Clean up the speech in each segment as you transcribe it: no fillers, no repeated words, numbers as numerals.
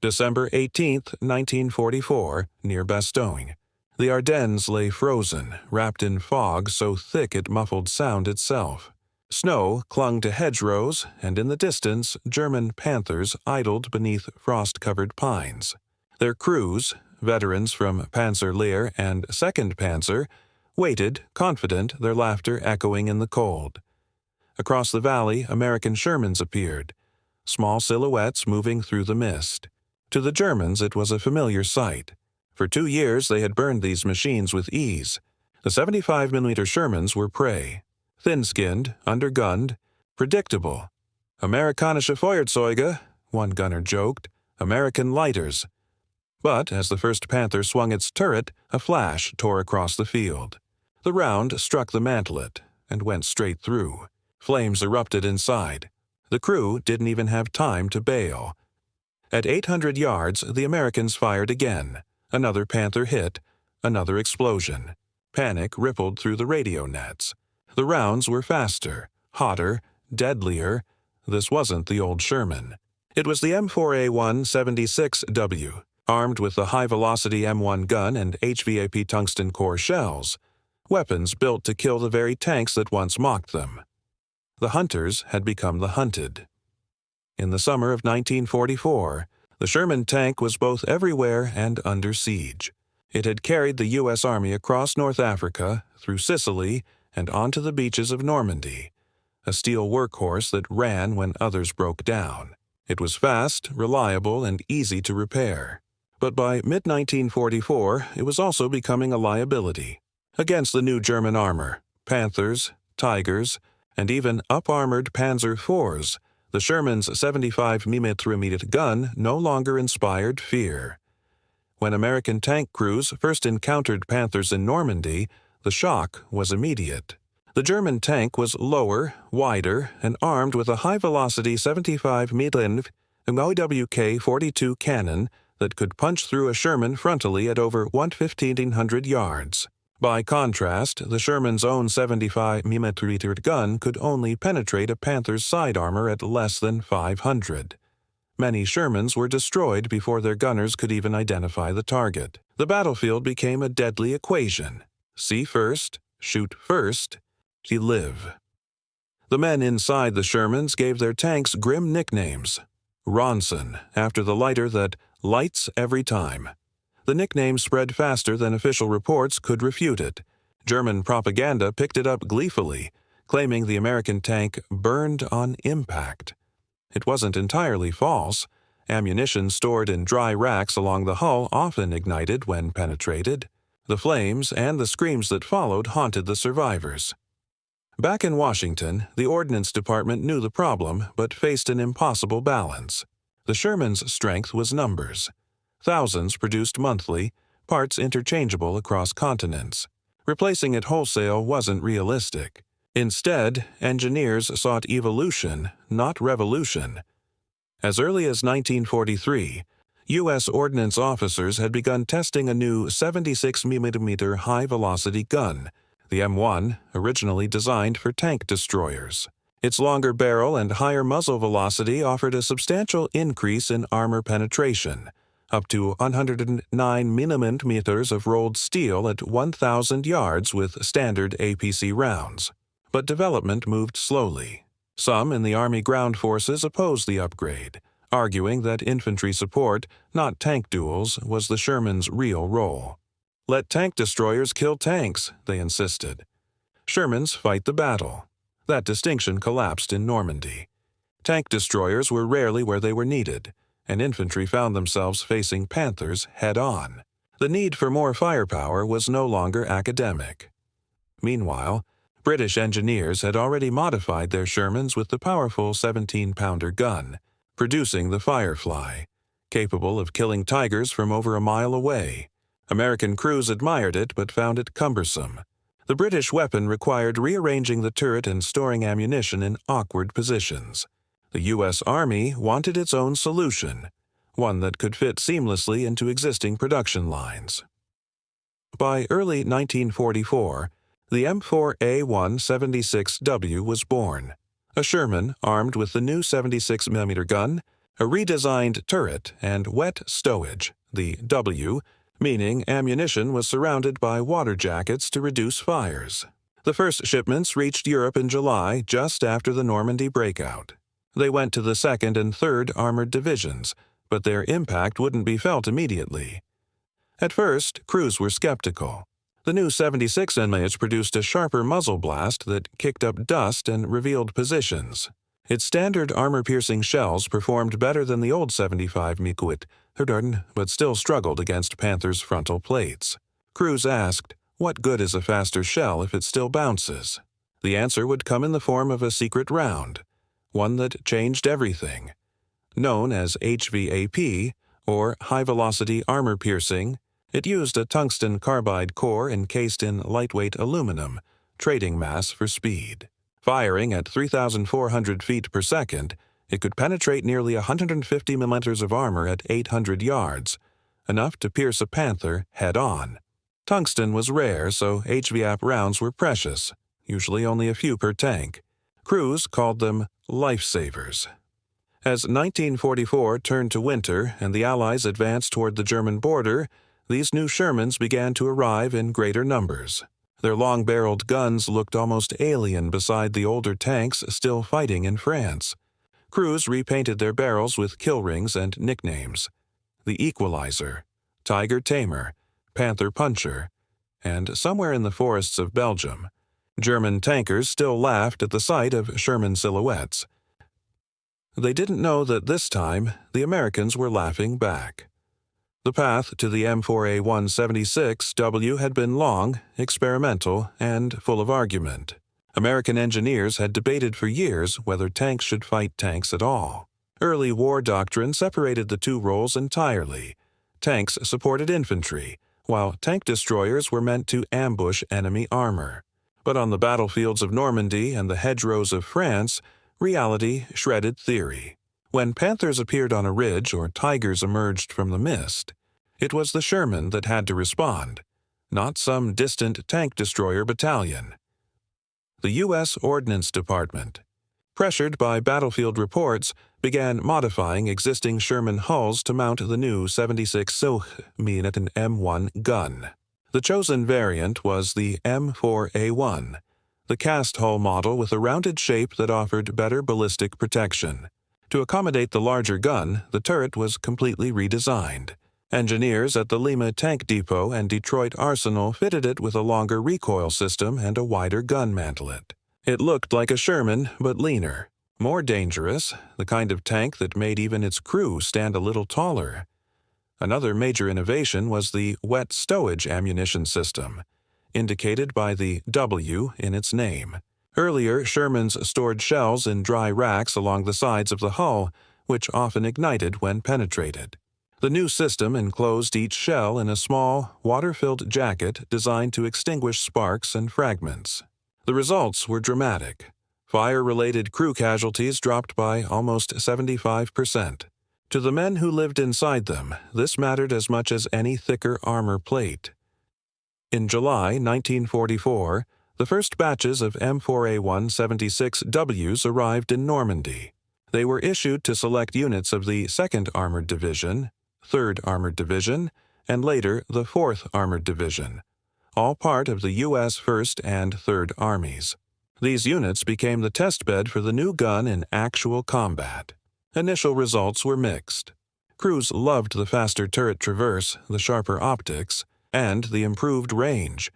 December 18, 1944, near Bastogne. The Ardennes lay frozen, wrapped in fog so thick it muffled sound itself. Snow clung to hedgerows, and in the distance German Panthers idled beneath frost-covered pines. Their crews, veterans from Panzer Lehr and 2nd Panzer, waited, confident, their laughter echoing in the cold. Across the valley, American Shermans appeared, small silhouettes moving through the mist. To the Germans it was a familiar sight. For 2 years they had burned these machines with ease. The 75mm Shermans were prey. Thin-skinned, undergunned, predictable. Amerikanische Feuerzeuge, one gunner joked, American lighters. But as the 1st Panther swung its turret, a flash tore across the field. The round struck the mantlet and went straight through. Flames erupted inside. The crew didn't even have time to bail. At 800 yards, the Americans fired again. Another Panther hit, another explosion. Panic rippled through the radio nets. The rounds were faster, hotter, deadlier. This wasn't the old Sherman. It was the M4A1-76W, armed with the high-velocity M1 gun and HVAP tungsten core shells, weapons built to kill the very tanks that once mocked them. The hunters had become the hunted. In the summer of 1944, the Sherman tank was both everywhere and under siege. It had carried the U.S. Army across North Africa, through Sicily, and onto the beaches of Normandy, a steel workhorse that ran when others broke down. It was fast, reliable, and easy to repair. But by mid-1944, it was also becoming a liability. Against the new German armor, Panthers, Tigers, and even up-armored Panzer IVs, the Sherman's 75mm gun no longer inspired fear. When American tank crews first encountered Panthers in Normandy, the shock was immediate. The German tank was lower, wider, and armed with a high-velocity 75mm OWK-42 cannon that could punch through a Sherman frontally at over 1,500 yards. By contrast, the Sherman's own 75mm gun could only penetrate a Panther's side armor at less than 500. Many Shermans were destroyed before their gunners could even identify the target. The battlefield became a deadly equation. See first, shoot first, you live. The men inside the Shermans gave their tanks grim nicknames. Ronson, after the lighter that lights every time. The nickname spread faster than official reports could refute it. German propaganda picked it up gleefully, claiming the American tank burned on impact. It wasn't entirely false. Ammunition stored in dry racks along the hull often ignited when penetrated. The flames and the screams that followed haunted the survivors. Back in Washington, the Ordnance Department knew the problem but faced an impossible balance. The Sherman's strength was numbers. Thousands produced monthly, parts interchangeable across continents. Replacing it wholesale wasn't realistic. Instead, engineers sought evolution, not revolution. As early as 1943, U.S. Ordnance officers had begun testing a new 76mm high-velocity gun, the M1, originally designed for tank destroyers. Its longer barrel and higher muzzle velocity offered a substantial increase in armor penetration, up to 109mm of rolled steel at 1,000 yards with standard APC rounds. But development moved slowly. Some in the Army ground forces opposed the upgrade, arguing that infantry support, not tank duels, was the Sherman's real role. Let tank destroyers kill tanks, they insisted. Shermans fight the battle. That distinction collapsed in Normandy. Tank destroyers were rarely where they were needed, and infantry found themselves facing Panthers head-on. The need for more firepower was no longer academic. Meanwhile, British engineers had already modified their Shermans with the powerful 17-pounder gun, producing the Firefly, capable of killing Tigers from over a mile away. American crews admired it but found it cumbersome. The British weapon required rearranging the turret and storing ammunition in awkward positions. The U.S. Army wanted its own solution, one that could fit seamlessly into existing production lines. By early 1944, the M4A1-76W was born, a Sherman armed with the new 76mm gun a redesigned turret, and wet stowage, the W, meaning ammunition was surrounded by water jackets to reduce fires. The first shipments reached Europe in July, just after the Normandy breakout. They went to the 2nd and 3rd Armored Divisions, but their impact wouldn't be felt immediately. At first, crews were skeptical. The new 76 MH produced a sharper muzzle blast that kicked up dust and revealed positions. Its standard armor-piercing shells performed better than the old 75 Mikuit, but still struggled against Panther's frontal plates. Crews asked, what good is a faster shell if it still bounces? The answer would come in the form of a secret round, one that changed everything. Known as HVAP, or high-velocity armor-piercing, it used a tungsten carbide core encased in lightweight aluminum, trading mass for speed. Firing at 3,400 feet per second, it could penetrate nearly 150 millimeters of armor at 800 yards, enough to pierce a Panther head-on. Tungsten was rare, so HVAP rounds were precious, usually only a few per tank. Crews called them lifesavers. As 1944 turned to winter and the Allies advanced toward the German border, these new Shermans began to arrive in greater numbers. Their long-barreled guns looked almost alien beside the older tanks still fighting in France. Crews repainted their barrels with kill rings and nicknames: the Equalizer, Tiger Tamer, Panther Puncher, and somewhere in the forests of Belgium, German tankers still laughed at the sight of Sherman silhouettes. They didn't know that this time the Americans were laughing back. The path to the M4A176W had been long, experimental, and full of argument. American engineers had debated for years whether tanks should fight tanks at all. Early war doctrine separated the two roles entirely. Tanks supported infantry, while tank destroyers were meant to ambush enemy armor. But on the battlefields of Normandy and the hedgerows of France, reality shredded theory. When Panthers appeared on a ridge or Tigers emerged from the mist, it was the Sherman that had to respond, not some distant tank destroyer battalion. The U.S. Ordnance Department, pressured by battlefield reports, began modifying existing Sherman hulls to mount the new 76 mm M1 gun. The chosen variant was the M4A1, the cast hull model with a rounded shape that offered better ballistic protection. To accommodate the larger gun, the turret was completely redesigned. Engineers at the Lima Tank Depot and Detroit Arsenal fitted it with a longer recoil system and a wider gun mantelet. It looked like a Sherman, but leaner. More dangerous, the kind of tank that made even its crew stand a little taller. Another major innovation was the wet stowage ammunition system, indicated by the W in its name. Earlier, Shermans stored shells in dry racks along the sides of the hull, which often ignited when penetrated. The new system enclosed each shell in a small, water-filled jacket designed to extinguish sparks and fragments. The results were dramatic. Fire-related crew casualties dropped by almost 75%. To the men who lived inside them, this mattered as much as any thicker armor plate. In July 1944, the first batches of M4A176Ws arrived in Normandy. They were issued to select units of the 2nd Armored Division, 3rd Armored Division, and later the 4th Armored Division, all part of the U.S. 1st and 3rd Armies. These units became the testbed for the new gun in actual combat. Initial results were mixed. Crews loved the faster turret traverse, the sharper optics, and the improved range,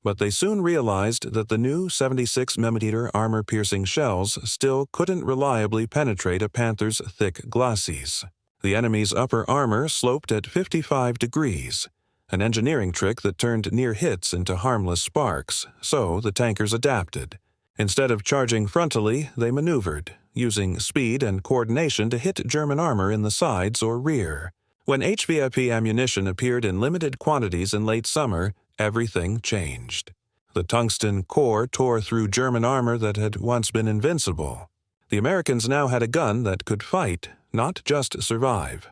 but they soon realized that the new 76 mm armor-piercing shells still couldn't reliably penetrate a Panther's thick glacis. The enemy's upper armor sloped at 55 degrees, an engineering trick that turned near hits into harmless sparks, so the tankers adapted. Instead of charging frontally, they maneuvered, using speed and coordination to hit German armor in the sides or rear. When HVAP ammunition appeared in limited quantities in late summer, everything changed. The tungsten core tore through German armor that had once been invincible. The Americans now had a gun that could fight, not just survive.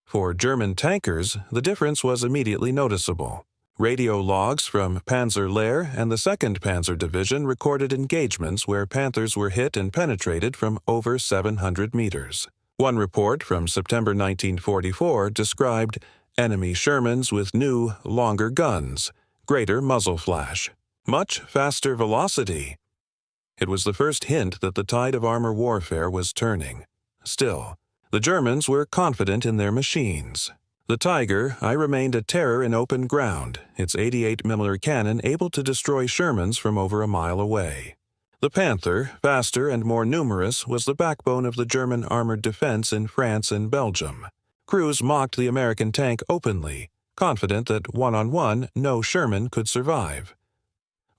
For German tankers, the difference was immediately noticeable. Radio logs from Panzer Lehr and the 2nd Panzer Division recorded engagements where Panthers were hit and penetrated from over 700 meters. One report from September 1944 described enemy Shermans with new, longer guns, greater muzzle flash, much faster velocity. It was the first hint that the tide of armor warfare was turning. Still, the Germans were confident in their machines. The Tiger I remained a terror in open ground, its 88mm cannon able to destroy Shermans from over a mile away. The Panther, faster and more numerous, was the backbone of the German armored defense in France and Belgium. Crews mocked the American tank openly, confident that one-on-one no Sherman could survive.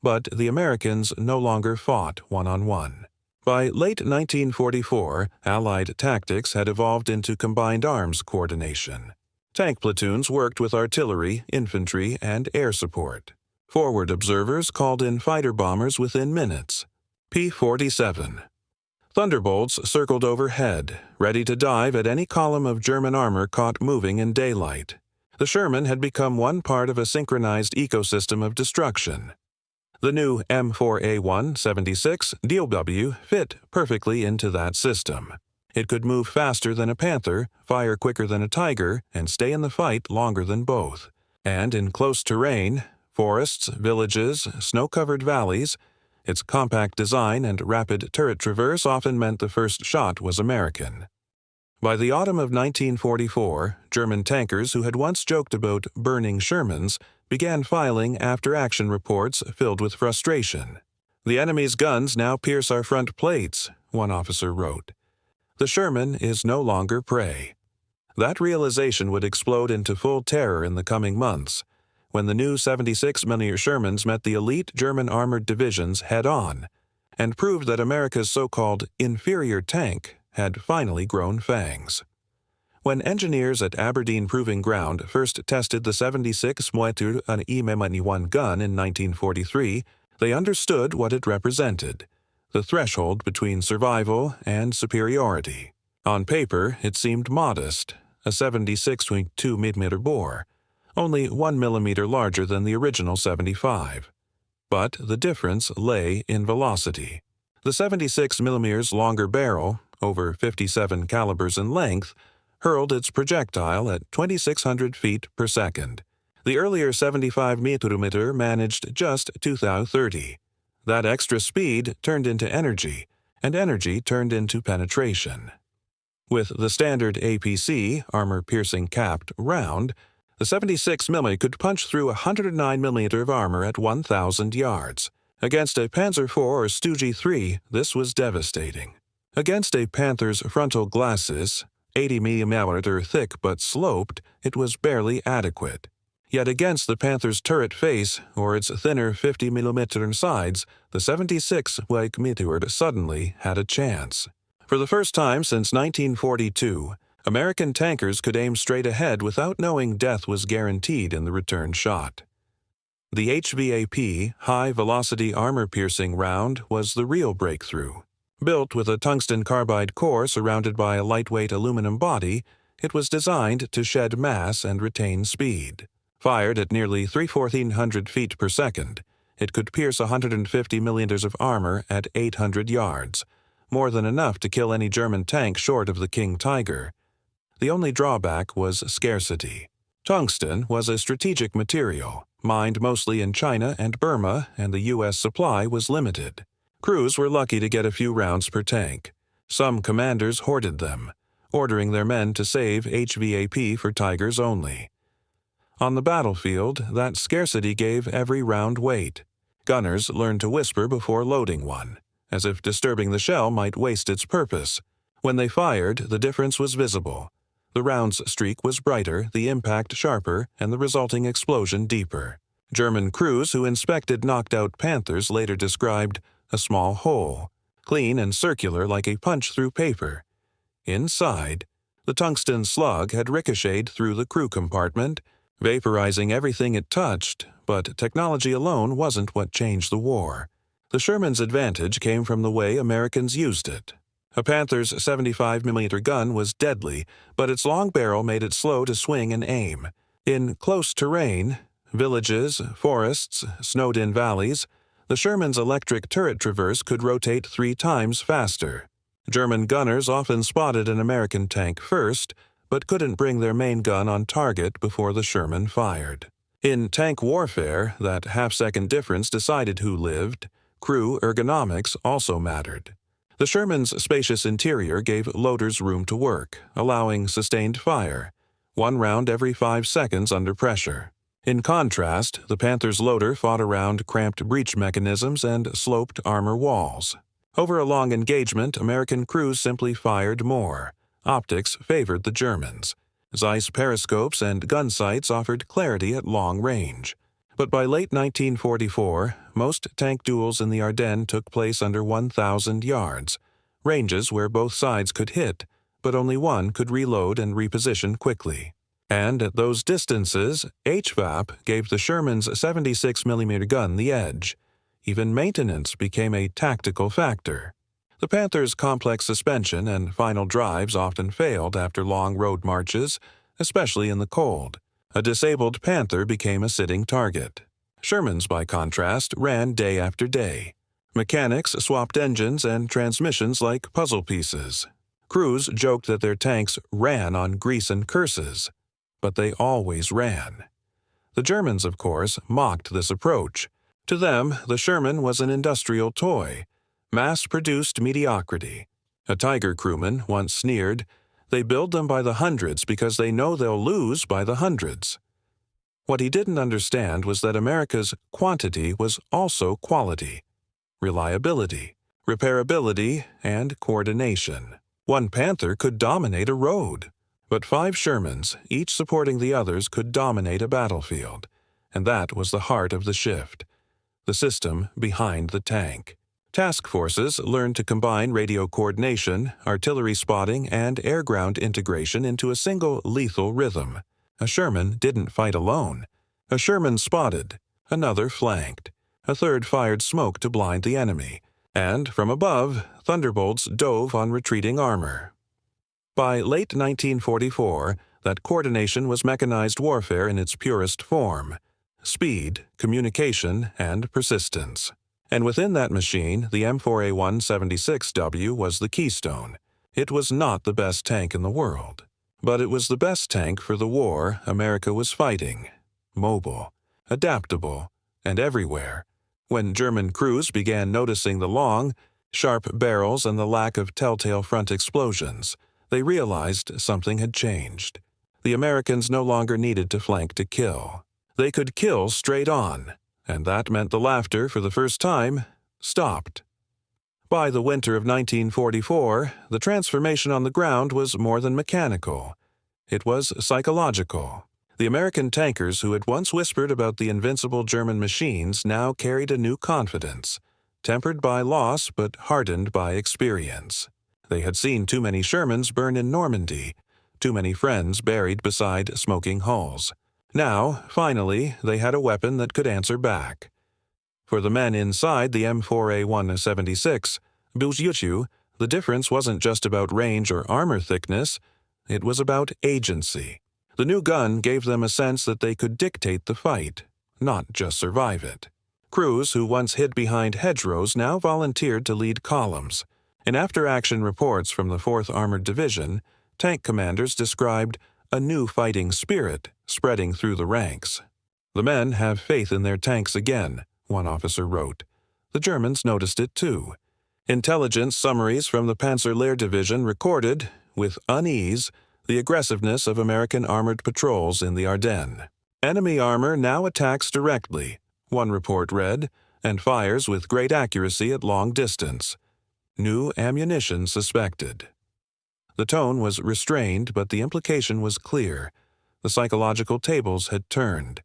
But the Americans no longer fought one-on-one. By late 1944, Allied tactics had evolved into combined arms coordination. Tank platoons worked with artillery, infantry, and air support. Forward observers called in fighter bombers within minutes. P-47. Thunderbolts circled overhead, ready to dive at any column of German armor caught moving in daylight. The Sherman had become one part of a synchronized ecosystem of destruction. The new M4A1-76 DW fit perfectly into that system. It could move faster than a Panther, fire quicker than a Tiger, and stay in the fight longer than both. And in close terrain, forests, villages, snow-covered valleys, its compact design and rapid turret traverse often meant the first shot was American. By the autumn of 1944, German tankers who had once joked about burning Shermans began filing after-action reports filled with frustration. "The enemy's guns now pierce our front plates," one officer wrote. "The Sherman is no longer prey." That realization would explode into full terror in the coming months, when the new 76mm Shermans met the elite German armored divisions head-on, and proved that America's so-called inferior tank had finally grown fangs. When engineers at Aberdeen Proving Ground first tested the 76mm M1 gun in 1943, they understood what it represented, the threshold between survival and superiority. On paper, it seemed modest, a 76.2mm bore, only 1mm larger than the original 75. But the difference lay in velocity. The 76mm's longer barrel, over 57 calibers in length, hurled its projectile at 2,600 feet per second. The earlier 75mm managed just 2,030. That extra speed turned into energy, and energy turned into penetration. With the standard APC, armor-piercing capped round, the 76mm could punch through 109mm of armor at 1,000 yards. Against a Panzer IV or Stugee III, this was devastating. Against a Panther's frontal glacis, 80mm thick but sloped, it was barely adequate. Yet against the Panther's turret face or its thinner 50mm sides, the 76mm suddenly had a chance. For the first time since 1942, American tankers could aim straight ahead without knowing death was guaranteed in the return shot. The HVAP, high-velocity armor-piercing round, was the real breakthrough. Built with a tungsten carbide core surrounded by a lightweight aluminum body, it was designed to shed mass and retain speed. Fired at nearly 3,400 feet per second, it could pierce 150mm of armor at 800 yards, more than enough to kill any German tank short of the King Tiger. The only drawback was scarcity. Tungsten was a strategic material, mined mostly in China and Burma, and the U.S. supply was limited. Crews were lucky to get a few rounds per tank. Some commanders hoarded them, ordering their men to save HVAP for Tigers only. On the battlefield, that scarcity gave every round weight. Gunners learned to whisper before loading one, as if disturbing the shell might waste its purpose. When they fired, the difference was visible. The round's streak was brighter, the impact sharper, and the resulting explosion deeper. German crews who inspected knocked-out Panthers later described a small hole, clean and circular like a punch through paper. Inside, the tungsten slug had ricocheted through the crew compartment, vaporizing everything it touched, but technology alone wasn't what changed the war. The Sherman's advantage came from the way Americans used it. A Panther's 75mm gun was deadly, but its long barrel made it slow to swing and aim. In close terrain, villages, forests, snowed-in valleys, the Sherman's electric turret traverse could rotate 3 times faster. German gunners often spotted an American tank first, but couldn't bring their main gun on target before the Sherman fired. In tank warfare, that half-second difference decided who lived. Crew ergonomics also mattered. The Sherman's spacious interior gave loaders room to work, allowing sustained fire, one round every 5 seconds under pressure. In contrast, the Panther's loader fought around cramped breech mechanisms and sloped armor walls. Over a long engagement, American crews simply fired more. Optics favored the Germans. Zeiss periscopes and gun sights offered clarity at long range. But by late 1944, most tank duels in the Ardennes took place under 1,000 yards, ranges where both sides could hit, but only one could reload and reposition quickly. And at those distances, HVAP gave the Sherman's 76mm gun the edge. Even maintenance became a tactical factor. The Panther's complex suspension and final drives often failed after long road marches, especially in the cold. A disabled Panther became a sitting target. Shermans, by contrast, ran day after day. Mechanics swapped engines and transmissions like puzzle pieces. Crews joked that their tanks ran on grease and curses, but they always ran. The Germans, of course, mocked this approach. To them, the Sherman was an industrial toy, mass-produced mediocrity. A Tiger crewman once sneered, "They build them by the hundreds because they know they'll lose by the hundreds." What he didn't understand was that America's quantity was also quality, reliability, repairability, and coordination. One Panther could dominate a road, but 5 Shermans, each supporting the others, could dominate a battlefield, and that was the heart of the shift, the system behind the tank. Task forces learned to combine radio coordination, artillery spotting, and air-ground integration into a single lethal rhythm. A Sherman didn't fight alone. A Sherman spotted, another flanked, a third fired smoke to blind the enemy, and from above, thunderbolts dove on retreating armor. By late 1944, that coordination was mechanized warfare in its purest form: speed, communication, and persistence. And within that machine, the M4A176W was the keystone. It was not the best tank in the world, but it was the best tank for the war America was fighting. Mobile, adaptable, and everywhere. When German crews began noticing the long, sharp barrels and the lack of telltale front explosions, they realized something had changed. The Americans no longer needed to flank to kill. They could kill straight on, and that meant the laughter, for the first time, stopped. By the winter of 1944, the transformation on the ground was more than mechanical. It was psychological. The American tankers who had once whispered about the invincible German machines now carried a new confidence, tempered by loss but hardened by experience. They had seen too many Shermans burn in Normandy, too many friends buried beside smoking hulls. Now, finally, they had a weapon that could answer back. For the men inside the M4A176, the difference wasn't just about range or armor thickness, it was about agency. The new gun gave them a sense that they could dictate the fight, not just survive it. Crews who once hid behind hedgerows now volunteered to lead columns. In after-action reports from the 4th Armored Division, tank commanders described a new fighting spirit spreading through the ranks. "The men have faith in their tanks again," one officer wrote. The Germans noticed it too. Intelligence summaries from the Panzerlehr Division recorded, with unease, the aggressiveness of American armored patrols in the Ardennes. "Enemy armor now attacks directly," one report read, "and fires with great accuracy at long distance. New ammunition suspected." The tone was restrained, but the implication was clear. The psychological tables had turned.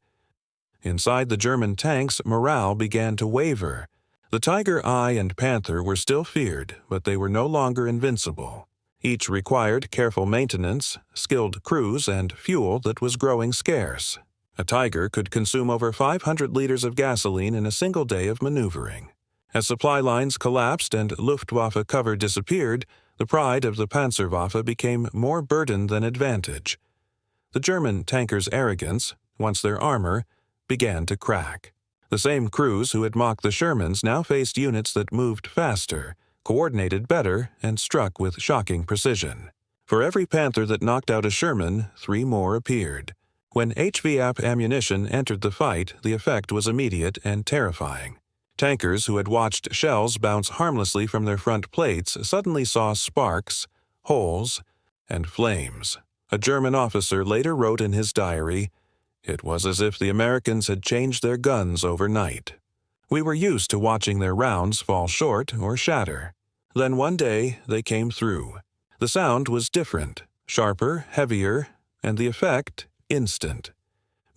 Inside the German tanks, morale began to waver. The Tiger I and Panther were still feared, but they were no longer invincible. Each required careful maintenance, skilled crews, and fuel that was growing scarce. A Tiger could consume over 500 liters of gasoline in a single day of maneuvering. As supply lines collapsed and Luftwaffe cover disappeared, the pride of the Panzerwaffe became more burden than advantage. The German tankers' arrogance, once their armor, began to crack. The same crews who had mocked the Shermans now faced units that moved faster, coordinated better, and struck with shocking precision. For every Panther that knocked out a Sherman, 3 more appeared. When HVAP ammunition entered the fight, the effect was immediate and terrifying. Tankers who had watched shells bounce harmlessly from their front plates suddenly saw sparks, holes, and flames. A German officer later wrote in his diary, "It was as if the Americans had changed their guns overnight." We were used to watching their rounds fall short or shatter. Then one day they came through. The sound was different, sharper, heavier, and the effect instant.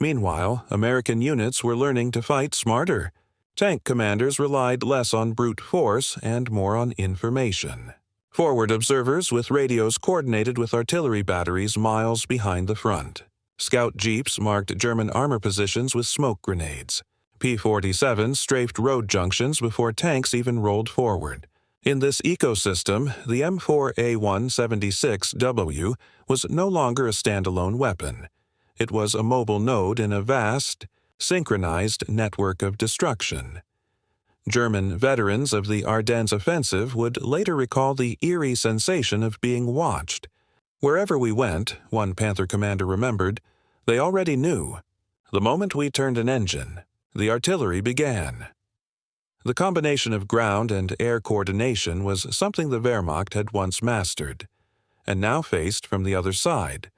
Meanwhile, American units were learning to fight smarter. Tank commanders relied less on brute force and more on information. Forward observers with radios coordinated with artillery batteries miles behind the front. Scout jeeps marked German armor positions with smoke grenades. P-47s strafed road junctions before tanks even rolled forward. In this ecosystem, the M4A176W was no longer a standalone weapon. It was a mobile node in a vast, synchronized network of destruction. German veterans of the Ardennes offensive would later recall the eerie sensation of being watched. Wherever we went, one Panther commander remembered, they already knew. The moment we turned an engine, the artillery began. The combination of ground and air coordination was something the Wehrmacht had once mastered, and now faced from the other side.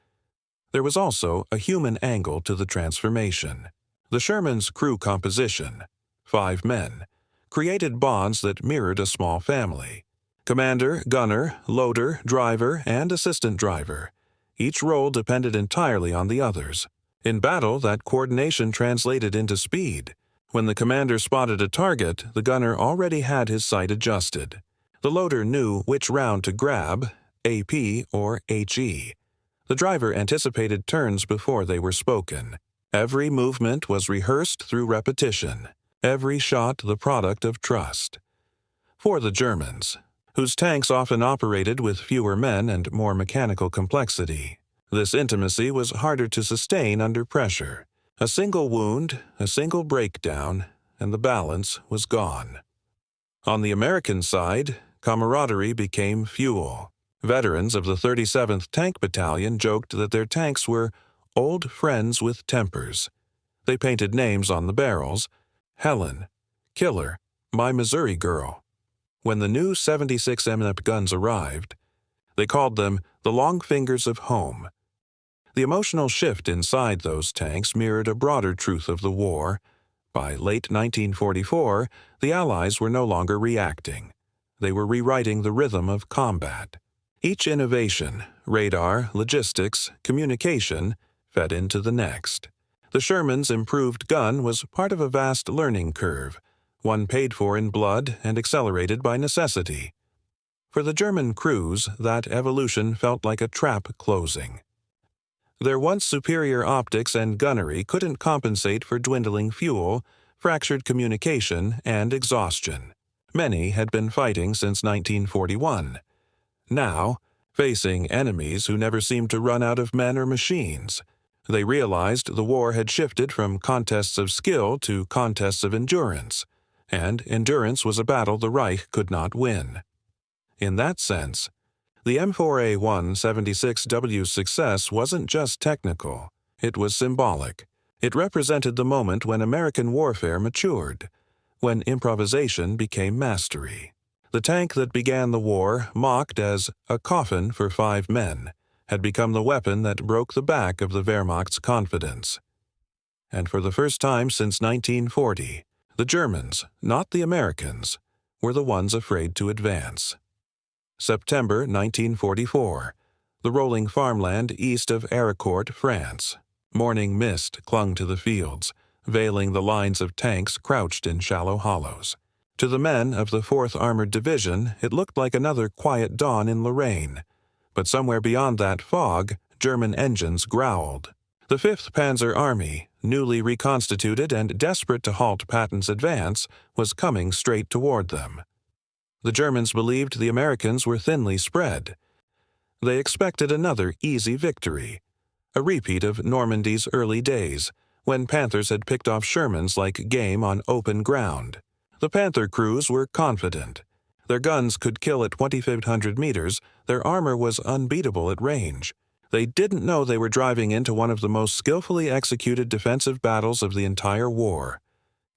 There was also a human angle to the transformation. The Sherman's crew composition, 5 men, created bonds that mirrored a small family. Commander, gunner, loader, driver, and assistant driver. Each role depended entirely on the others. In battle, that coordination translated into speed. When the commander spotted a target, the gunner already had his sight adjusted. The loader knew which round to grab, AP or HE. The driver anticipated turns before they were spoken. Every movement was rehearsed through repetition, every shot the product of trust. For the Germans, whose tanks often operated with fewer men and more mechanical complexity, this intimacy was harder to sustain under pressure. A single wound, a single breakdown, and the balance was gone. On the American side, camaraderie became fuel. Veterans of the 37th Tank Battalion joked that their tanks were old friends with tempers. They painted names on the barrels: Helen, Killer, My Missouri Girl. When the new 76 MNEP guns arrived, they called them the Long Fingers of Home. The emotional shift inside those tanks mirrored a broader truth of the war. By late 1944, the Allies were no longer reacting. They were rewriting the rhythm of combat. Each innovation, radar, logistics, communication, fed into the next. The Sherman's improved gun was part of a vast learning curve, one paid for in blood and accelerated by necessity. For the German crews, that evolution felt like a trap closing. Their once superior optics and gunnery couldn't compensate for dwindling fuel, fractured communication, and exhaustion. Many had been fighting since 1941. Now, facing enemies who never seemed to run out of men or machines, they realized the war had shifted from contests of skill to contests of endurance, and endurance was a battle the Reich could not win. In that sense, the M4A176W's success wasn't just technical, it was symbolic. It represented the moment when American warfare matured, when improvisation became mastery. The tank that began the war, mocked as a coffin for 5 men, had become the weapon that broke the back of the Wehrmacht's confidence. And for the first time since 1940, the Germans, not the Americans, were the ones afraid to advance. September 1944, the rolling farmland east of Héricourt, France. Morning mist clung to the fields, veiling the lines of tanks crouched in shallow hollows. To the men of the 4th Armored Division, it looked like another quiet dawn in Lorraine. But somewhere beyond that fog, German engines growled. The 5th Panzer Army, newly reconstituted and desperate to halt Patton's advance, was coming straight toward them. The Germans believed the Americans were thinly spread. They expected another easy victory, a repeat of Normandy's early days, when Panthers had picked off Shermans like game on open ground. The Panther crews were confident. Their guns could kill at 2,500 meters, their armor was unbeatable at range. They didn't know they were driving into one of the most skillfully executed defensive battles of the entire war.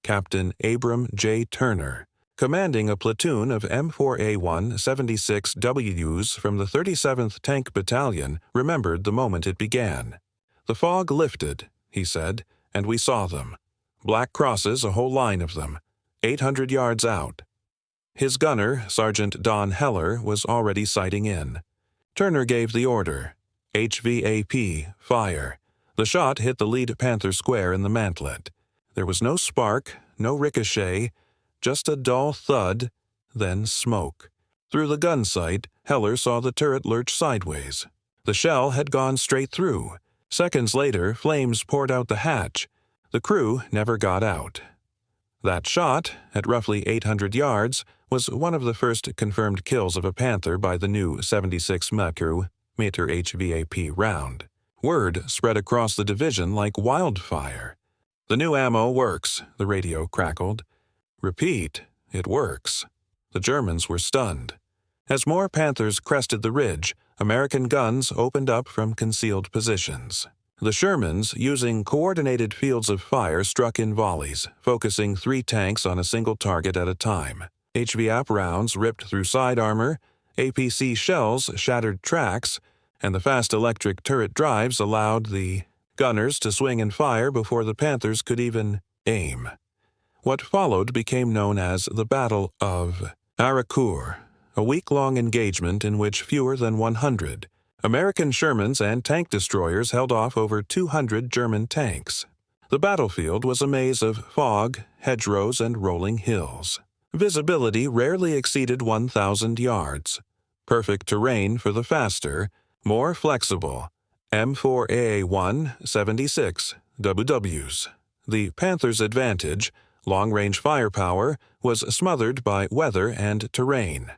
Captain Abram J. Turner, commanding a platoon of M4A1 76Ws from the 37th Tank Battalion, remembered the moment it began. "The fog lifted," he said, "and we saw them. Black crosses, a whole line of them, 800 yards out." His gunner, Sergeant Don Heller, was already sighting in. Turner gave the order, "HVAP, fire." The shot hit the lead Panther square in the mantlet. There was no spark, no ricochet, just a dull thud, then smoke. Through the gun sight, Heller saw the turret lurch sideways. The shell had gone straight through. Seconds later, flames poured out the hatch. The crew never got out. That shot, at roughly 800 yards, was one of the first confirmed kills of a Panther by the new 76 mm HVAP round. Word spread across the division like wildfire. "The new ammo works," the radio crackled. "Repeat, it works." The Germans were stunned. As more Panthers crested the ridge, American guns opened up from concealed positions. The Shermans, using coordinated fields of fire, struck in volleys, focusing 3 tanks on a single target at a time. HVAP rounds ripped through side armor, APC shells shattered tracks, and the fast electric turret drives allowed the gunners to swing and fire before the Panthers could even aim. What followed became known as the Battle of Aricourt, a week-long engagement in which fewer than 100 American Shermans and tank destroyers held off over 200 German tanks. The battlefield was a maze of fog, hedgerows, and rolling hills. Visibility rarely exceeded 1,000 yards. Perfect terrain for the faster, more flexible M4A1 76 WWs. The Panther's advantage, long-range firepower, was smothered by weather and terrain.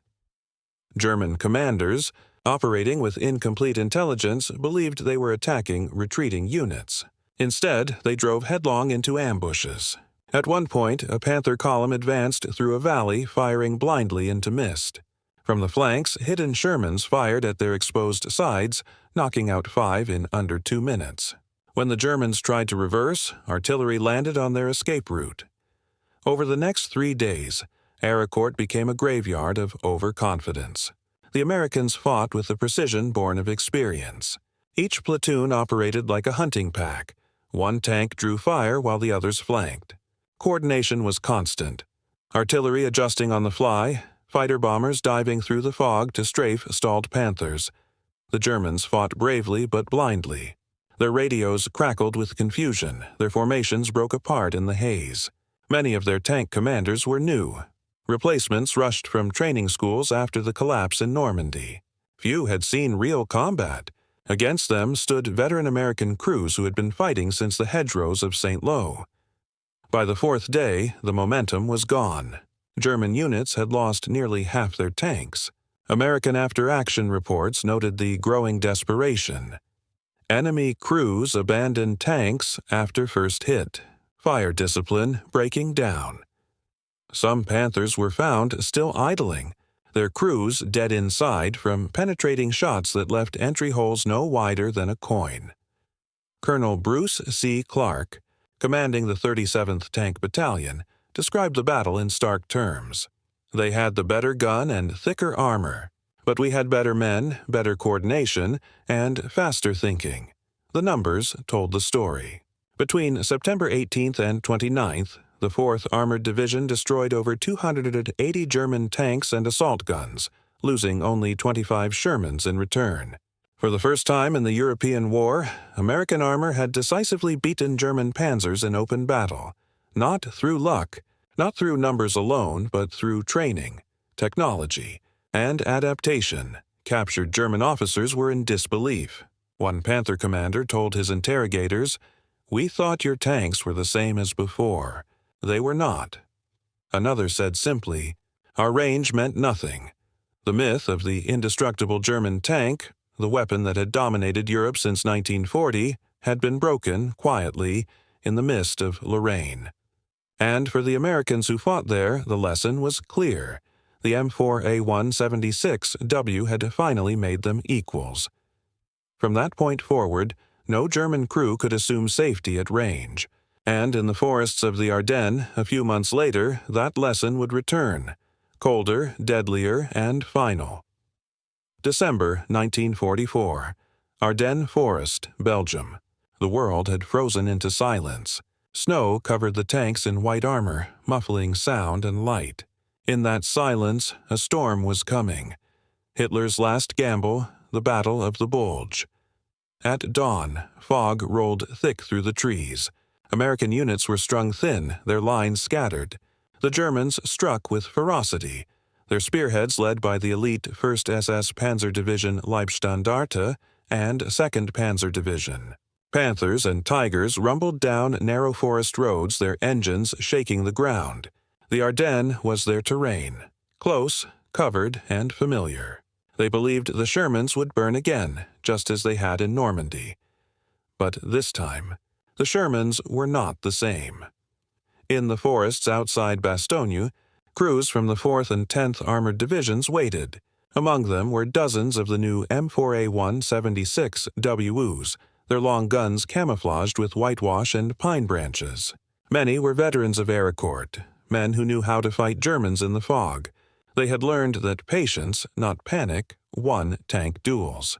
German commanders, operating with incomplete intelligence, believed they were attacking retreating units. Instead, they drove headlong into ambushes. At one point, a Panther column advanced through a valley, firing blindly into mist. From the flanks, hidden Shermans fired at their exposed sides, knocking out 5 in under 2 minutes. When the Germans tried to reverse, artillery landed on their escape route. Over the next 3 days, Aricourt became a graveyard of overconfidence. The Americans fought with the precision born of experience. Each platoon operated like a hunting pack. One tank drew fire while the others flanked. Coordination was constant. Artillery adjusting on the fly, fighter bombers diving through the fog to strafe stalled Panthers. The Germans fought bravely but blindly. Their radios crackled with confusion, their formations broke apart in the haze. Many of their tank commanders were new. Replacements rushed from training schools after the collapse in Normandy. Few had seen real combat. Against them stood veteran American crews who had been fighting since the hedgerows of St. Lo. By the 4th day, the momentum was gone. German units had lost nearly half their tanks. American after-action reports noted the growing desperation. Enemy crews abandoned tanks after first hit. Fire discipline breaking down. Some Panthers were found still idling, their crews dead inside from penetrating shots that left entry holes no wider than a coin. Colonel Bruce C. Clark, commanding the 37th Tank Battalion, described the battle in stark terms. "They had the better gun and thicker armor, but we had better men, better coordination, and faster thinking." The numbers told the story. Between September 18th and 29th, the 4th Armored Division destroyed over 280 German tanks and assault guns, losing only 25 Shermans in return. For the first time in the European War, American armor had decisively beaten German panzers in open battle, not through luck, not through numbers alone, but through training, technology, and adaptation. Captured German officers were in disbelief. One Panther commander told his interrogators, "We thought your tanks were the same as before. They were not." Another said simply, "Our range meant nothing." The myth of the indestructible German tank, the weapon that had dominated Europe since 1940, had been broken, quietly, in the mist of Lorraine. And for the Americans who fought there, the lesson was clear. The M4A176W had finally made them equals. From that point forward, no German crew could assume safety at range, and in the forests of the Ardennes, a few months later, that lesson would return, colder, deadlier, and final. December 1944. Ardennes Forest, Belgium. The world had frozen into silence. Snow covered the tanks in white armor, muffling sound and light. In that silence, a storm was coming. Hitler's last gamble, the Battle of the Bulge. At dawn, fog rolled thick through the trees. American units were strung thin, their lines scattered. The Germans struck with ferocity, their spearheads led by the elite 1st SS Panzer Division Leibstandarte and 2nd Panzer Division. Panthers and Tigers rumbled down narrow forest roads, their engines shaking the ground. The Ardennes was their terrain, close, covered, and familiar. They believed the Shermans would burn again, just as they had in Normandy. But this time, the Shermans were not the same. In the forests outside Bastogne, crews from the 4th and 10th Armored Divisions waited. Among them were dozens of the new M4A176WUs, their long guns camouflaged with whitewash and pine branches. Many were veterans of Aérocourt, men who knew how to fight Germans in the fog. They had learned that patience, not panic, won tank duels.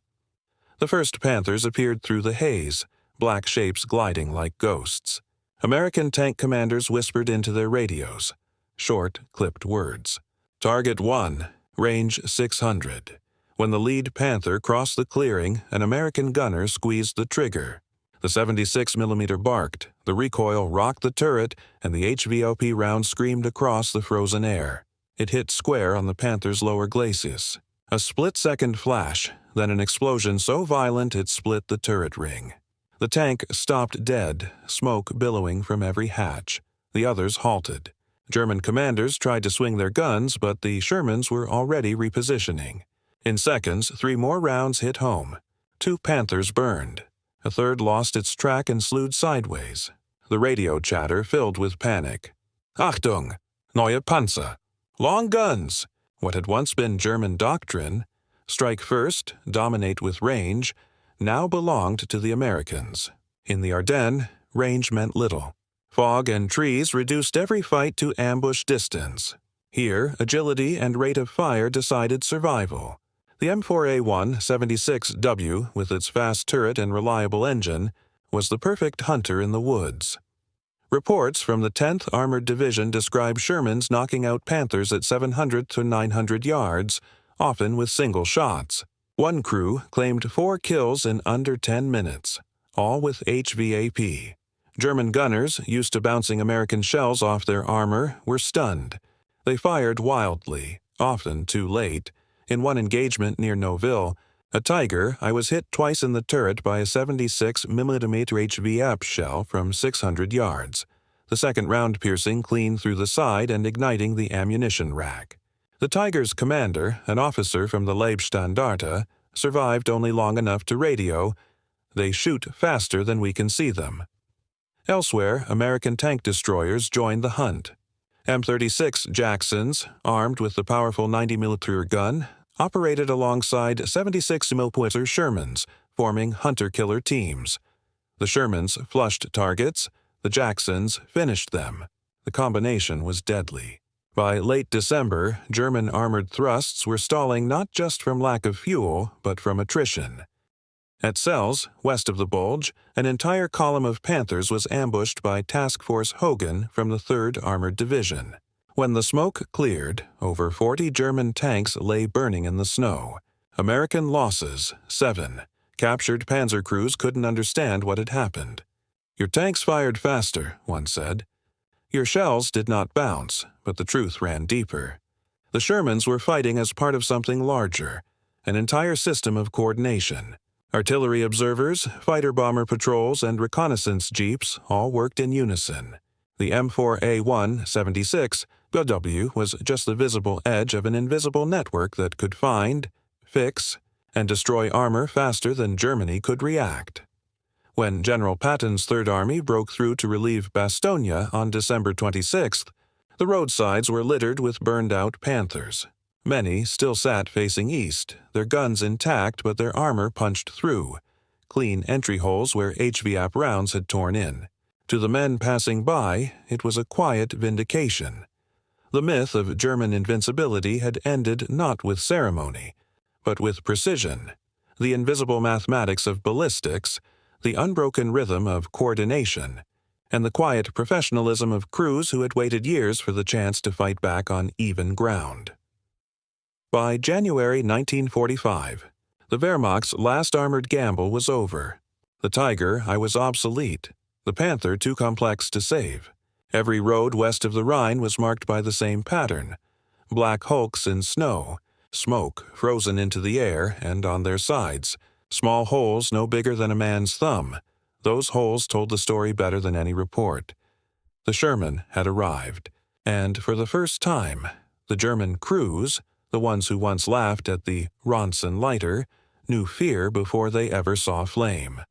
The first Panthers appeared through the haze, black shapes gliding like ghosts. American tank commanders whispered into their radios. Short, clipped words. Target 1, range 600. When the lead Panther crossed the clearing, an American gunner squeezed the trigger. The 76mm barked, the recoil rocked the turret, and the HVOP round screamed across the frozen air. It hit square on the Panther's lower glacis. A split-second flash, then an explosion so violent it split the turret ring. The tank stopped dead, smoke billowing from every hatch. The others halted. German commanders tried to swing their guns, but the Shermans were already repositioning. In seconds, 3 more rounds hit home. 2 Panthers burned. A third lost its track and slewed sideways. The radio chatter filled with panic. Achtung! Neue Panzer! Long guns! What had once been German doctrine, strike first, dominate with range, now belonged to the Americans. In the Ardennes, range meant little. Fog and trees reduced every fight to ambush distance. Here, agility and rate of fire decided survival. The M4A176W, with its fast turret and reliable engine, was the perfect hunter in the woods. Reports from the 10th Armored Division describe Shermans knocking out Panthers at 700 to 900 yards, often with single shots. One crew claimed 4 kills in under 10 minutes, all with HVAP. German gunners, used to bouncing American shells off their armor, were stunned. They fired wildly, often too late. In one engagement near Noville, a Tiger, I was hit twice in the turret by a 76mm HVAP shell from 600 yards, the second round piercing clean through the side and igniting the ammunition rack. The Tiger's commander, an officer from the Leibstandarte, survived only long enough to radio, "They shoot faster than we can see them." Elsewhere, American tank destroyers joined the hunt. M36 Jacksons, armed with the powerful 90mm gun, operated alongside 76mm Shermans, forming hunter-killer teams. The Shermans flushed targets, the Jacksons finished them. The combination was deadly. By late December, German armored thrusts were stalling not just from lack of fuel, but from attrition. At Sels, west of the Bulge, an entire column of Panthers was ambushed by Task Force Hogan from the 3rd Armored Division. When the smoke cleared, over 40 German tanks lay burning in the snow. American losses, 7. Captured panzer crews couldn't understand what had happened. "Your tanks fired faster," one said. "Your shells did not bounce," but the truth ran deeper. The Shermans were fighting as part of something larger, an entire system of coordination. Artillery observers, fighter-bomber patrols, and reconnaissance jeeps all worked in unison. The M4A176W was just the visible edge of an invisible network that could find, fix, and destroy armor faster than Germany could react. When General Patton's Third Army broke through to relieve Bastogne on December 26th, the roadsides were littered with burned-out Panthers. Many still sat facing east, their guns intact but their armor punched through, clean entry holes where HVAP rounds had torn in. To the men passing by, it was a quiet vindication. The myth of German invincibility had ended not with ceremony, but with precision. The invisible mathematics of ballistics, the unbroken rhythm of coordination, and the quiet professionalism of crews who had waited years for the chance to fight back on even ground. By January 1945, the Wehrmacht's last armored gamble was over. The Tiger I was obsolete, the Panther too complex to save. Every road west of the Rhine was marked by the same pattern: black hulks in snow, smoke frozen into the air and on their sides, small holes no bigger than a man's thumb. Those holes told the story better than any report. The Sherman had arrived, and for the first time, the German crews, the ones who once laughed at the Ronson lighter, knew fear before they ever saw flame.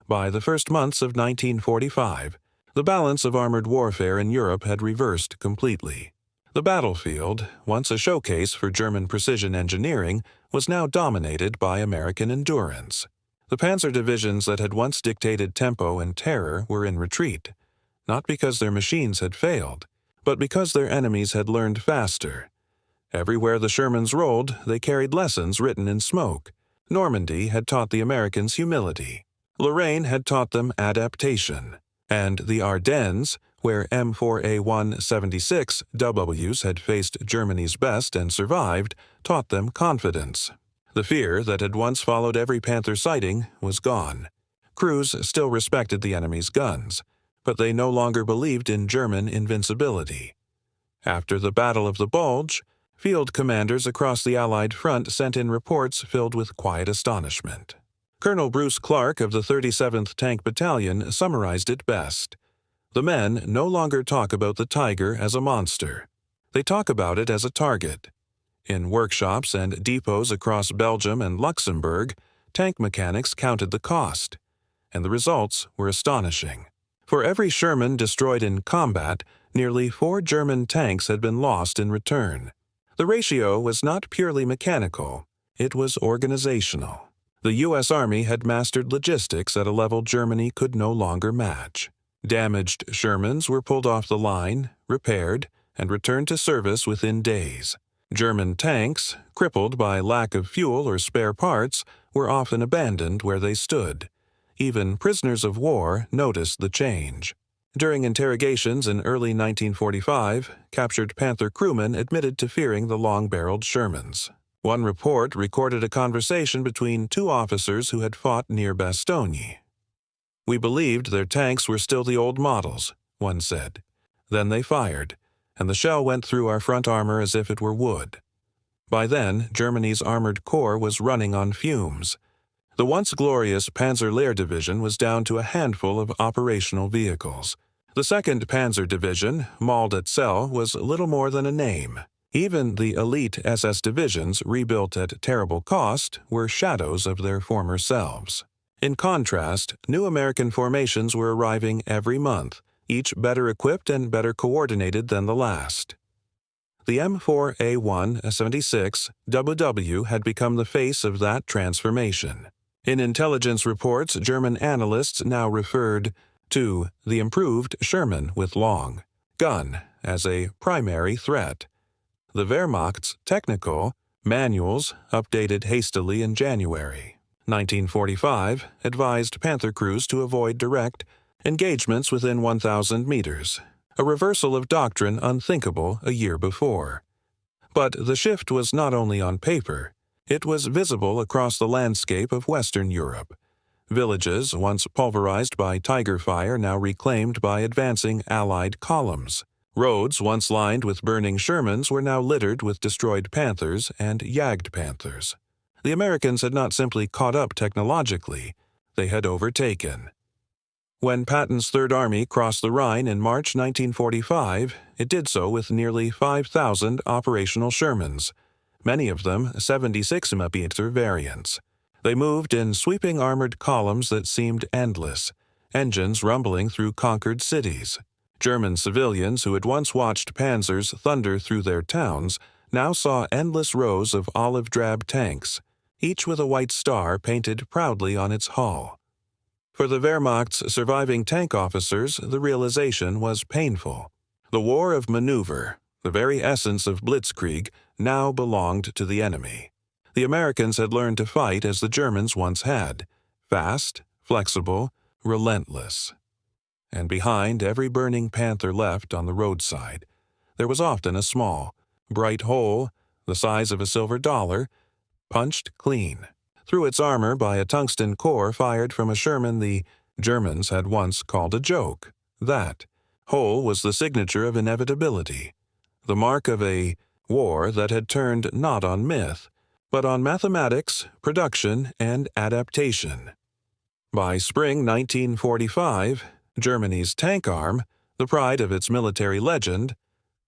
By the first months of 1945, the balance of armored warfare in Europe had reversed completely. The battlefield, once a showcase for German precision engineering, was now dominated by American endurance. The panzer divisions that had once dictated tempo and terror were in retreat, not because their machines had failed, but because their enemies had learned faster. Everywhere the Shermans rolled, they carried lessons written in smoke. Normandy had taught the Americans humility. Lorraine had taught them adaptation. And the Ardennes, where M4A176Ws had faced Germany's best and survived, taught them confidence. The fear that had once followed every Panther sighting was gone. Crews still respected the enemy's guns, but they no longer believed in German invincibility. After the Battle of the Bulge, field commanders across the Allied front sent in reports filled with quiet astonishment. Colonel Bruce Clark of the 37th Tank Battalion summarized it best. The men no longer talk about the Tiger as a monster. They talk about it as a target. In workshops and depots across Belgium and Luxembourg, tank mechanics counted the cost, and the results were astonishing. For every Sherman destroyed in combat, nearly 4 German tanks had been lost in return. The ratio was not purely mechanical, it was organizational. The U.S. Army had mastered logistics at a level Germany could no longer match. Damaged Shermans were pulled off the line, repaired, and returned to service within days. German tanks, crippled by lack of fuel or spare parts, were often abandoned where they stood. Even prisoners of war noticed the change. During interrogations in early 1945, captured Panther crewmen admitted to fearing the long-barreled Shermans. One report recorded a conversation between 2 officers who had fought near Bastogne. "We believed their tanks were still the old models," one said. "Then they fired, and the shell went through our front armor as if it were wood." By then, Germany's armored corps was running on fumes. The once glorious Panzer Lehr Division was down to a handful of operational vehicles. The 2nd Panzer Division, mauled at Celle, was little more than a name. Even the elite SS divisions, rebuilt at terrible cost, were shadows of their former selves. In contrast, new American formations were arriving every month, each better equipped and better coordinated than the last. The M4A176WW had become the face of that transformation. In intelligence reports, German analysts now referred to the improved Sherman with long gun as a primary threat. The Wehrmacht's technical manuals, updated hastily in January 1945, advised Panther crews to avoid direct engagements within 1,000 meters, a reversal of doctrine unthinkable a year before. But the shift was not only on paper, it was visible across the landscape of Western Europe. Villages, once pulverized by Tiger fire, now reclaimed by advancing Allied columns. Roads, once lined with burning Shermans, were now littered with destroyed Panthers and Jagdpanthers. The Americans had not simply caught up technologically, they had overtaken. When Patton's Third Army crossed the Rhine in March 1945, it did so with nearly 5,000 operational Shermans, many of them 76mm variants. They moved in sweeping armored columns that seemed endless, engines rumbling through conquered cities. German civilians who had once watched panzers thunder through their towns now saw endless rows of olive-drab tanks, each with a white star painted proudly on its hull. For the Wehrmacht's surviving tank officers, the realization was painful. The war of maneuver, the very essence of blitzkrieg, now belonged to the enemy. The Americans had learned to fight as the Germans once had, fast, flexible, relentless. And behind every burning panther left on the roadside, there was often a small, bright hole, the size of a silver dollar, punched clean through its armor by a tungsten core fired from a Sherman the Germans had once called a joke. That hole was the signature of inevitability, the mark of a war that had turned not on myth, but on mathematics, production, and adaptation. By spring 1945, Germany's tank arm, the pride of its military legend,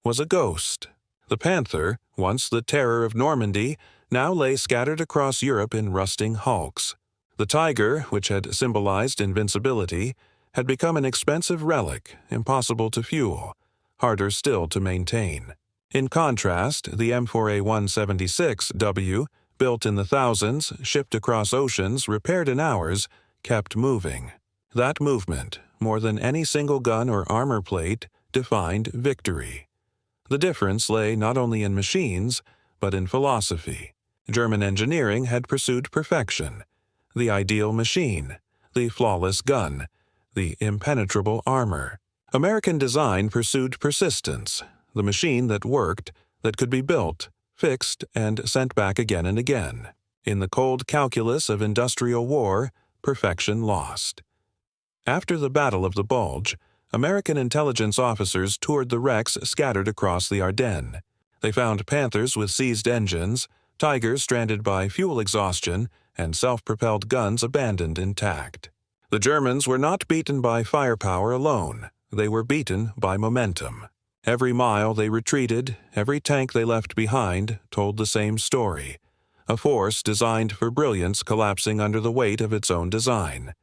was a ghost. The Panther, once the terror of Normandy, now lay scattered across Europe in rusting hulks. The Tiger, which had symbolized invincibility, had become an expensive relic, impossible to fuel, harder still to maintain. In contrast, the M4A176W, built in the thousands, shipped across oceans, repaired in hours, kept moving. That movement, more than any single gun or armor plate, defined victory. The difference lay not only in machines, but in philosophy. German engineering had pursued perfection, the ideal machine, the flawless gun, the impenetrable armor. American design pursued persistence, the machine that worked, that could be built, fixed, and sent back again and again. In the cold calculus of industrial war, perfection lost. After the Battle of the Bulge, American intelligence officers toured the wrecks scattered across the Ardennes. They found Panthers with seized engines, Tigers stranded by fuel exhaustion, and self-propelled guns abandoned intact. The Germans were not beaten by firepower alone. They were beaten by momentum. Every mile they retreated, every tank they left behind, told the same story. A force designed for brilliance collapsing under the weight of its own design.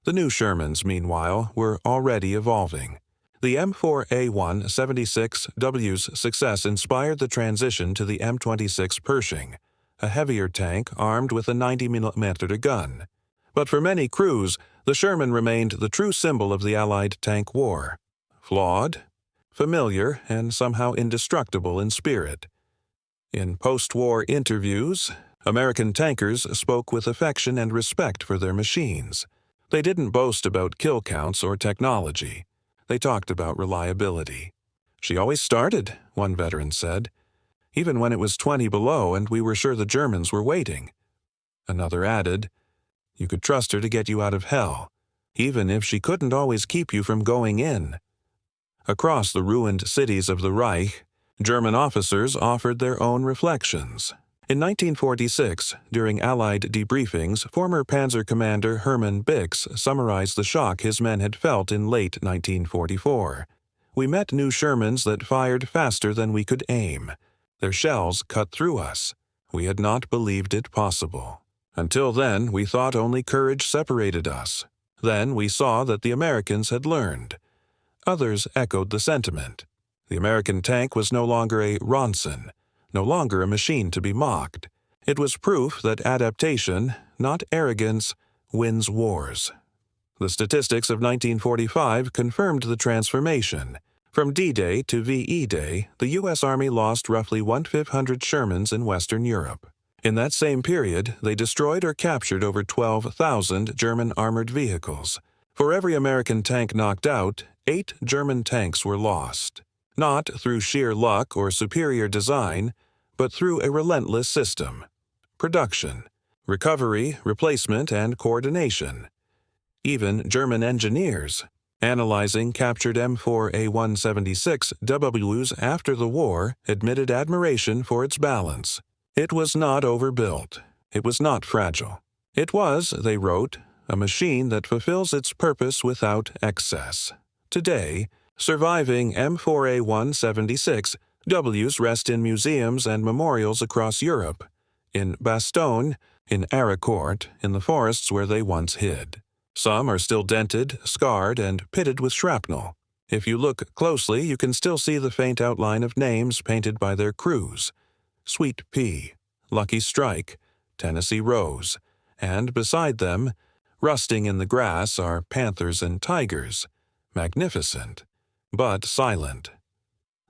The new Shermans, meanwhile, were already evolving. The M4A176W's success inspired the transition to the M26 Pershing, a heavier tank armed with a 90mm gun. But for many crews, the Sherman remained the true symbol of the Allied tank war. Flawed, familiar, and somehow indestructible in spirit. In post-war interviews, American tankers spoke with affection and respect for their machines. They didn't boast about kill counts or technology. They talked about reliability. "She always started," one veteran said, "even when it was 20 below and we were sure the Germans were waiting." Another added, "You could trust her to get you out of hell, even if she couldn't always keep you from going in." Across the ruined cities of the Reich, German officers offered their own reflections. In 1946, during Allied debriefings, former Panzer Commander Hermann Bix summarized the shock his men had felt in late 1944. "We met new Shermans that fired faster than we could aim. Their shells cut through us. We had not believed it possible. Until then, we thought only courage separated us. Then we saw that the Americans had learned." Others echoed the sentiment. The American tank was no longer a Ronson, no longer a machine to be mocked. It was proof that adaptation, not arrogance, wins wars. The statistics of 1945 confirmed the transformation. From D-Day to VE Day, the U.S. Army lost roughly 1,500 Shermans in Western Europe. In that same period, they destroyed or captured over 12,000 German armored vehicles. For every American tank knocked out, 8 German tanks were lost. Not through sheer luck or superior design, but through a relentless system. Production, recovery, replacement, and coordination. Even German engineers, analyzing captured M4A176Ws after the war, admitted admiration for its balance. It was not overbuilt. It was not fragile. It was, they wrote, a machine that fulfills its purpose without excess. Today, surviving M4A176Ws rest in museums and memorials across Europe, in Bastogne, in Aricourt, in the forests where they once hid. Some are still dented, scarred, and pitted with shrapnel. If you look closely, you can still see the faint outline of names painted by their crews. Sweet Pea, Lucky Strike, Tennessee Rose, and beside them, rusting in the grass, are panthers and tigers, magnificent, but silent.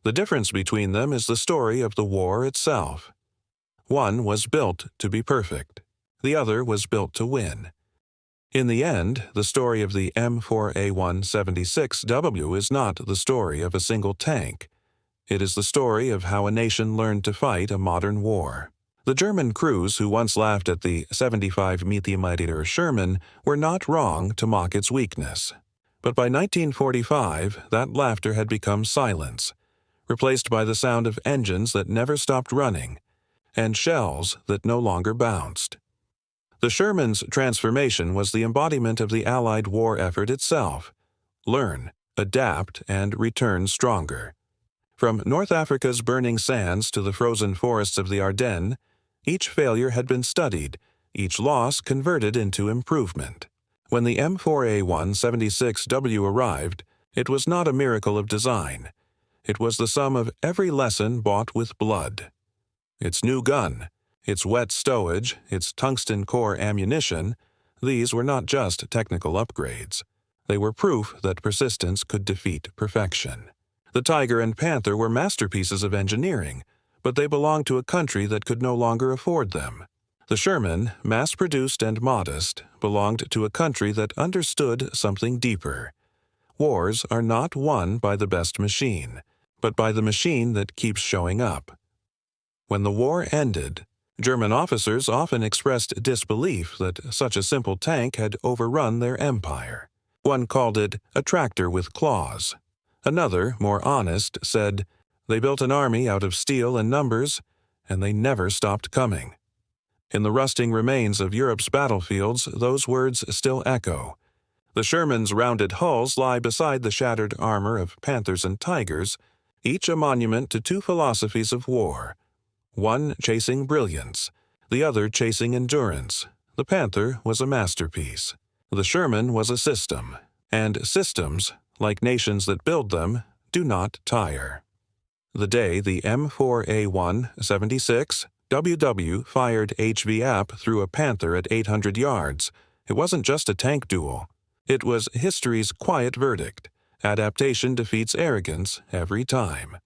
The difference between them is the story of the war itself. One was built to be perfect. The other was built to win. In the end, the story of the M4A176W is not the story of a single tank. It is the story of how a nation learned to fight a modern war. The German crews who once laughed at the 75-mm Sherman were not wrong to mock its weakness. But by 1945, that laughter had become silence, replaced by the sound of engines that never stopped running, and shells that no longer bounced. The Sherman's transformation was the embodiment of the Allied war effort itself: learn, adapt, and return stronger. From North Africa's burning sands to the frozen forests of the Ardennes, each failure had been studied, each loss converted into improvement. When the M4A176W arrived, it was not a miracle of design. It was the sum of every lesson bought with blood. Its new gun, its wet stowage, its tungsten core ammunition, these were not just technical upgrades. They were proof that persistence could defeat perfection. The Tiger and Panther were masterpieces of engineering, but they belonged to a country that could no longer afford them. The Sherman, mass-produced and modest, belonged to a country that understood something deeper. Wars are not won by the best machine, but by the machine that keeps showing up. When the war ended, German officers often expressed disbelief that such a simple tank had overrun their empire. One called it a tractor with claws. Another, more honest, said, "They built an army out of steel and numbers, and they never stopped coming." In the rusting remains of Europe's battlefields, those words still echo. The Sherman's rounded hulls lie beside the shattered armor of Panthers and Tigers, each a monument to two philosophies of war. One chasing brilliance, the other chasing endurance. The Panther was a masterpiece. The Sherman was a system, and systems, like nations that build them, do not tire. The day the M4A176WW fired HVAP through a Panther at 800 yards, it wasn't just a tank duel. It was history's quiet verdict: adaptation defeats arrogance every time.